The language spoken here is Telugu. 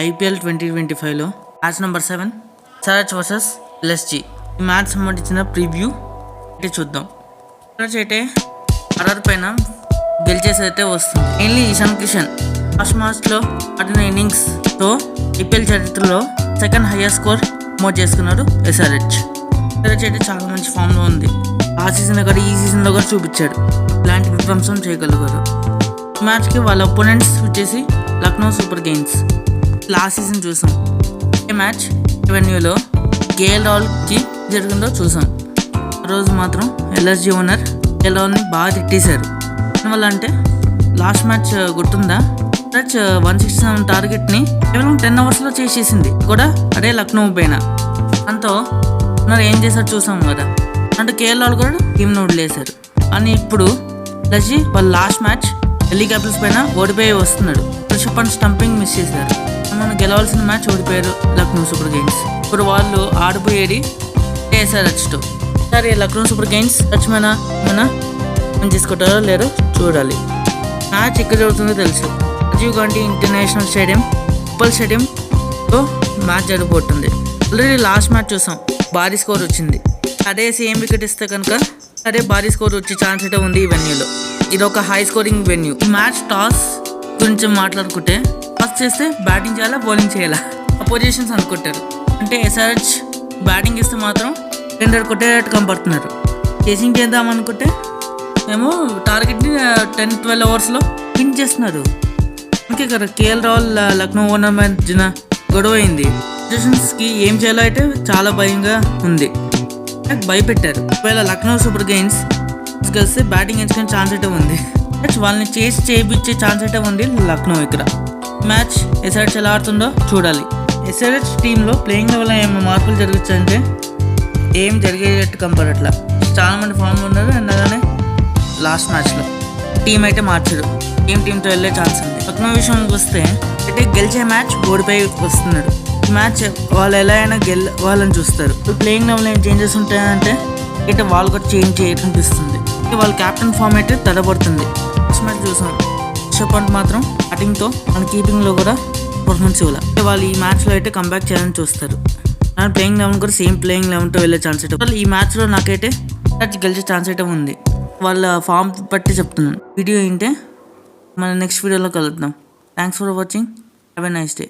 IPL 2025లో match number 7 SRH versus LSG. ఈ మ్యాచ్ సంబంధించిన ప్రివ్యూ అయితే చూద్దాం. SRH అయితే RR పైన గెలిచేసైతే వస్తుంది. మెయిన్లీ ఇషాన్ కిషన్ ఫస్ట్ మ్యాచ్లో ఆడిన ఇన్నింగ్స్తో IPL చరిత్రలో సెకండ్ హైయెస్ట్ స్కోర్ నమోదు చేసుకున్నాడు SRH అయితే చాలా మంచి ఫామ్లో ఉంది. ఆ సీజన్లో కూడా ఈ సీజన్లో కూడా చూపించాడు ఇలాంటి విధ్వంసం చేయగలిగారు. ఈ మ్యాచ్కి వాళ్ళ ఒపోనెంట్స్ వచ్చేసి Lucknow super Kings. Last season చూసాం ఏ మ్యాచ్ రెవెన్యూలో KL రాహుల్కి జరిగిందో చూసాం. ఆ రోజు మాత్రం LSG ఓనర్ KL రాహుల్ని బాగా తిట్టేశారు. దానివల్ల అంటే లాస్ట్ మ్యాచ్ గుర్తుందా, SRH 167 టార్గెట్ని కేవలం 10 అవర్స్లో చేసేసింది కూడా అదే లక్నో పైన. దాంతో ఓనర్ ఏం చేశారు చూసాం కదా, అంటే KL రాహుల్ కూడా టీంను వదిలేశారు. కానీ ఇప్పుడు LSG వాళ్ళ లాస్ట్ మ్యాచ్ ఢిల్లీ క్యాపిటల్స్ పైన ఓడిపోయి వస్తున్నాడు. రిషబ్ పంత్ స్టంపింగ్ మిస్ చేశారు. మనం గెలవాల్సిన మ్యాచ్ ఓడిపోయారు లక్నో సూపర్ కింగ్స్. ఇప్పుడు వాళ్ళు ఆడిపోయేది SRHతో. సరే లక్నో సూపర్ కింగ్స్ ఏమైనా తీసుకుంటారో లేదో చూడాలి. మ్యాచ్ ఎక్కడ జరుగుతుందో తెలుసు, రాజీవ్ గాంధీ ఇంటర్నేషనల్ స్టేడియం, ఉప్పల్ స్టేడియంతో మ్యాచ్ జరిగిపోతుంది. ఆల్రెడీ లాస్ట్ మ్యాచ్ చూసాం, భారీ స్కోర్ వచ్చింది. అదే సేమ్ వికెట్ ఇస్తే కనుక అదే భారీ స్కోర్ వచ్చే ఛాన్స్ అయితే ఉంది ఈ వెన్యూలో. ఇది ఒక హై స్కోరింగ్ వెన్యూ. ఈ మ్యాచ్ టాస్ గురించి మాట్లాడుకుంటే టాస్ చేస్తే బ్యాటింగ్ చేయాలా బౌలింగ్ చేయాలా అపోజిషన్స్ అనుకుంటారు. అంటే SRH బ్యాటింగ్ ఇస్తే మాత్రం 200 కొట్టేటట్టు కనపడుతున్నారు. చేసింగ్ చేద్దాం అనుకుంటే మేము టార్గెట్ని 10-12 అవర్స్లో విన్ చేస్తున్నారు. అందుకే కదా KL రాహుల్ లక్నో ఓనర్ మధ్యన గొడవ అయింది. అపోజిషన్స్కి ఏం చేయాలో అయితే చాలా భయంగా ఉంది, భయపెట్టారు. ఒకవేళ లక్నో సూపర్ కింగ్స్ కలిసి బ్యాటింగ్ ఎంచుకునే ఛాన్స్ అయితే ఉంది. వాళ్ళని చేయించే ఛాన్స్ అయితే ఉంది లక్నో. ఇక్కడ మ్యాచ్ SRH ఎలా ఆడుతుందో చూడాలి. SRH టీంలో ప్లేయింగ్ లెవెల్ ఏమైనా మార్పులు జరగచ్చంటే ఏం జరిగేటట్టు కంపేరట్లా. చాలా మంది ఫామ్లో ఉన్నారు. అలానే లాస్ట్ మ్యాచ్లో టీం అయితే మార్చారు. టీంతో వెళ్ళే ఛాన్స్ ఉంది. లక్నో విషయానికి వస్తే అయితే గెలిచే మ్యాచ్ ఓడిపోయి వస్తున్నాడు. ఈ మ్యాచ్ వాళ్ళు ఎలా అయినా వాళ్ళని చూస్తారు. ప్లేయింగ్ లెవెల్ ఏం చేంజెస్ ఉంటాయంటే అయితే వాళ్ళు కూడా చేంజ్ చేయాలనిపిస్తుంది. వాళ్ళ క్యాప్టెన్ ఫామ్ అయితే తడబడుతుంది. ఫస్ట్ మ్యాచ్ చూసాం, రిషబ్ పంత్ మాత్రం బ్యాటింగ్తో మన కీపింగ్లో కూడా పర్ఫార్మెన్స్ ఇవ్వాలి. వాళ్ళు ఈ మ్యాచ్లో అయితే కంబ్యాక్ చేయాలని చూస్తారు. కానీ ప్లేయింగ్ లెవెన్ కూడా సేమ్ ప్లేయింగ్ లెవెన్తో వెళ్ళే ఛాన్స్ అయితే ఈ మ్యాచ్లో నాకైతే గెలిచే ఛాన్స్ అయితే ఉంది. వాళ్ళ ఫామ్ బట్టి చెప్తున్నాను. వీడియో ఏంటే మన నెక్స్ట్ వీడియోలో కలుద్దాం. Thanks for watching. Have a nice day.